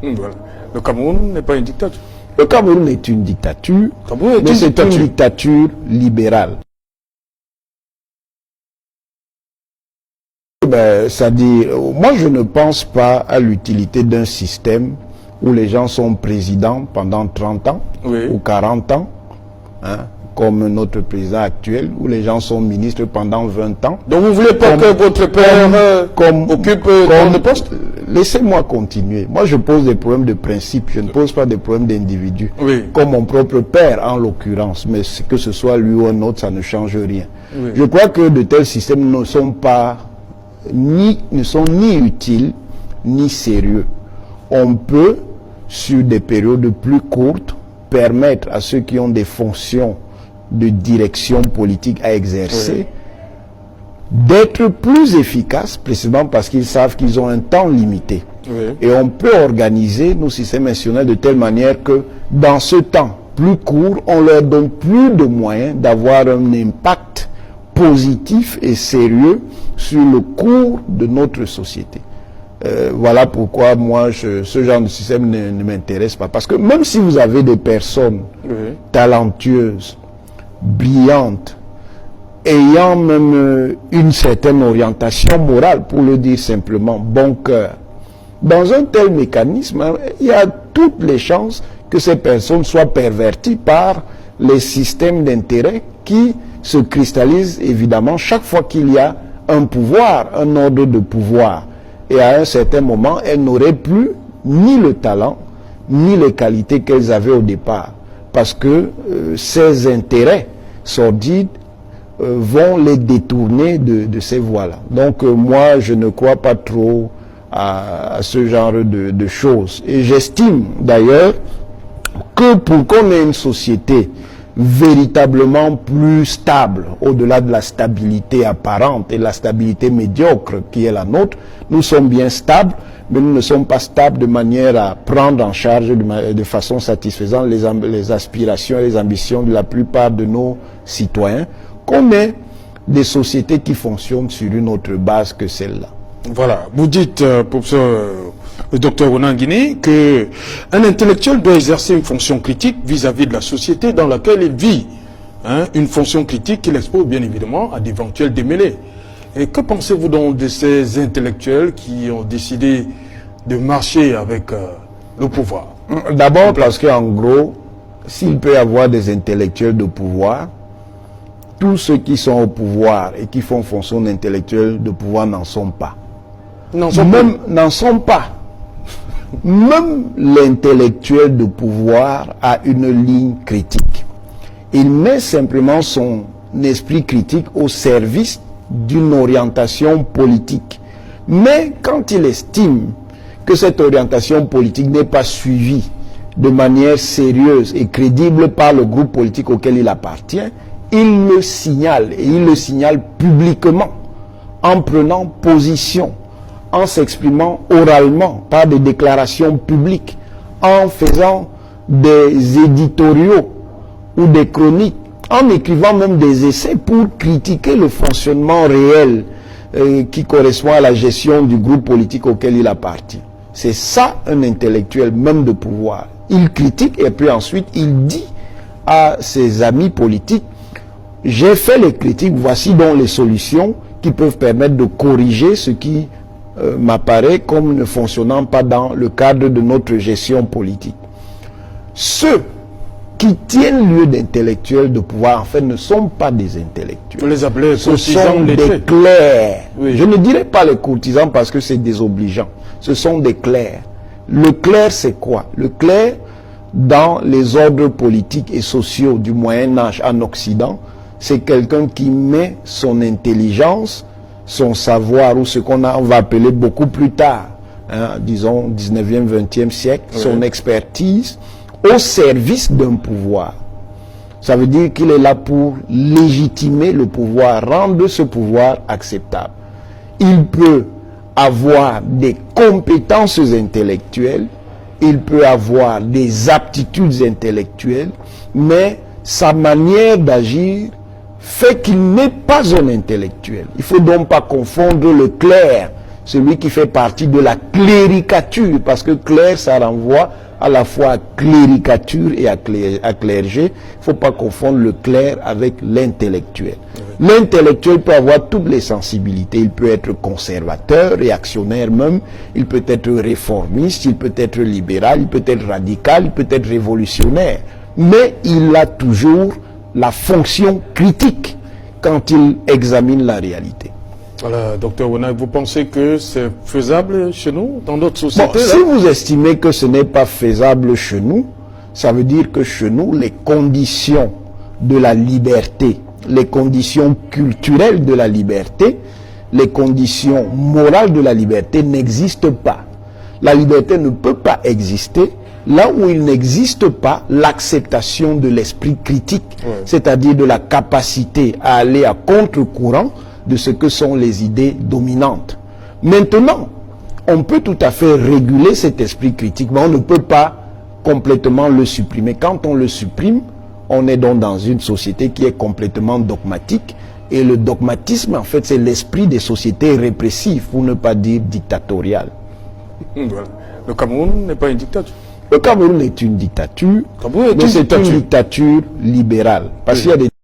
Voilà. Le Cameroun n'est pas une dictature. Le Cameroun est une dictature, mais c'est une dictature libérale. C'est-à-dire, moi je ne pense pas à l'utilité d'un système où les gens sont présidents pendant 30 ans ou 40 ans, hein, comme notre président actuel, où les gens sont ministres pendant 20 ans. Donc vous voulez pas que votre père occupe le poste? Laissez-moi continuer. Moi je pose des problèmes de principe, je ne pose pas des problèmes d'individu. Comme mon propre père en l'occurrence, mais que ce soit lui ou un autre, ça ne change rien. Je crois que de tels systèmes ne sont ni utiles ni sérieux. On peut, sur des périodes plus courtes, permettre à ceux qui ont des fonctions de direction politique à exercer d'être plus efficaces, précisément parce qu'ils savent qu'ils ont un temps limité. Et on peut organiser nos systèmes institutionnels de telle manière que dans ce temps plus court, on leur donne plus de moyens d'avoir un impact positif et sérieux sur le cours de notre société. Voilà pourquoi moi ce genre de système ne m'intéresse pas, parce que même si vous avez des personnes talentueuses, brillantes, ayant même une certaine orientation morale, pour le dire simplement, bon cœur, dans un tel mécanisme, il y a toutes les chances que ces personnes soient perverties par les systèmes d'intérêt qui se cristallisent évidemment chaque fois qu'il y a un pouvoir, un ordre de pouvoir. Et à un certain moment, elles n'auraient plus ni le talent, ni les qualités qu'elles avaient au départ. Parce que ces intérêts sordides vont les détourner de ces voies-là. Donc moi, je ne crois pas trop à ce genre de choses. Et j'estime d'ailleurs que pour qu'on ait une société véritablement plus stable, au-delà de la stabilité apparente et la stabilité médiocre qui est la nôtre, nous sommes bien stables, mais nous ne sommes pas stables de manière à prendre en charge de façon satisfaisante les aspirations et les ambitions de la plupart de nos citoyens, qu'on ait des sociétés qui fonctionnent sur une autre base que celle-là. Voilà, vous dites, professeur le docteur Ronan Guinée, qu'un intellectuel doit exercer une fonction critique vis-à-vis de la société dans laquelle il vit. Hein, une fonction critique qui l'expose bien évidemment à d'éventuels démêlés. Et que pensez-vous donc de ces intellectuels qui ont décidé de marcher avec le pouvoir? D'abord parce qu'en gros, s'il peut y avoir des intellectuels de pouvoir, tous ceux qui sont au pouvoir et qui font fonction d'intellectuels de pouvoir n'en sont pas. N'en sont pas. Même l'intellectuel de pouvoir a une ligne critique. Il met simplement son esprit critique au service d'une orientation politique. Mais quand il estime que cette orientation politique n'est pas suivie de manière sérieuse et crédible par le groupe politique auquel il appartient, il le signale, et il le signale publiquement, en prenant position, en s'exprimant oralement par des déclarations publiques, en faisant des éditoriaux ou des chroniques, en écrivant même des essais pour critiquer le fonctionnement réel qui correspond à la gestion du groupe politique auquel il appartient. C'est ça un intellectuel même de pouvoir. Il critique et puis ensuite il dit à ses amis politiques: j'ai fait les critiques, voici donc les solutions qui peuvent permettre de corriger ce qui m'apparaît comme ne fonctionnant pas dans le cadre de notre gestion politique. Ceux qui tiennent lieu d'intellectuels de pouvoir, en fait, ne sont pas des intellectuels. On les appelait ce sont des clercs. Oui. Je ne dirais pas les courtisans parce que c'est désobligeant. Ce sont des clercs. Le clerc, c'est quoi? Le clerc, dans les ordres politiques et sociaux du Moyen-Âge en Occident, c'est quelqu'un qui met son intelligence, son savoir, ou ce qu'on va appeler beaucoup plus tard, hein, disons 19e, 20e siècle, son expertise, au service d'un pouvoir. Ça veut dire qu'il est là pour légitimer le pouvoir, rendre ce pouvoir acceptable. Il peut avoir des compétences intellectuelles, il peut avoir des aptitudes intellectuelles, mais sa manière d'agir fait qu'il n'est pas un intellectuel. Il ne faut donc pas confondre le clerc, celui qui fait partie de la cléricature, parce que clerc, ça renvoie à la fois à cléricature et à clergé. Il ne faut pas confondre le clerc avec l'intellectuel. L'intellectuel peut avoir toutes les sensibilités. Il peut être conservateur, réactionnaire même, il peut être réformiste, il peut être libéral, il peut être radical, il peut être révolutionnaire. Mais il a toujours la fonction critique quand il examine la réalité. Voilà, docteur Ouenaï, vous pensez que c'est faisable chez nous, dans notre société? Bon, si vous estimez que ce n'est pas faisable chez nous, ça veut dire que chez nous, les conditions de la liberté, les conditions culturelles de la liberté, les conditions morales de la liberté n'existent pas. La liberté ne peut pas exister là où il n'existe pas l'acceptation de l'esprit critique, c'est-à-dire de la capacité à aller à contre-courant de ce que sont les idées dominantes. Maintenant, on peut tout à fait réguler cet esprit critique, mais on ne peut pas complètement le supprimer. Quand on le supprime, on est donc dans une société qui est complètement dogmatique, et le dogmatisme, en fait, c'est l'esprit des sociétés répressives, pour ne pas dire dictatoriales. Voilà. Le Cameroun n'est pas une dictature. Le Cameroun est une dictature, mais c'est une dictature libérale. Parce qu'il y a des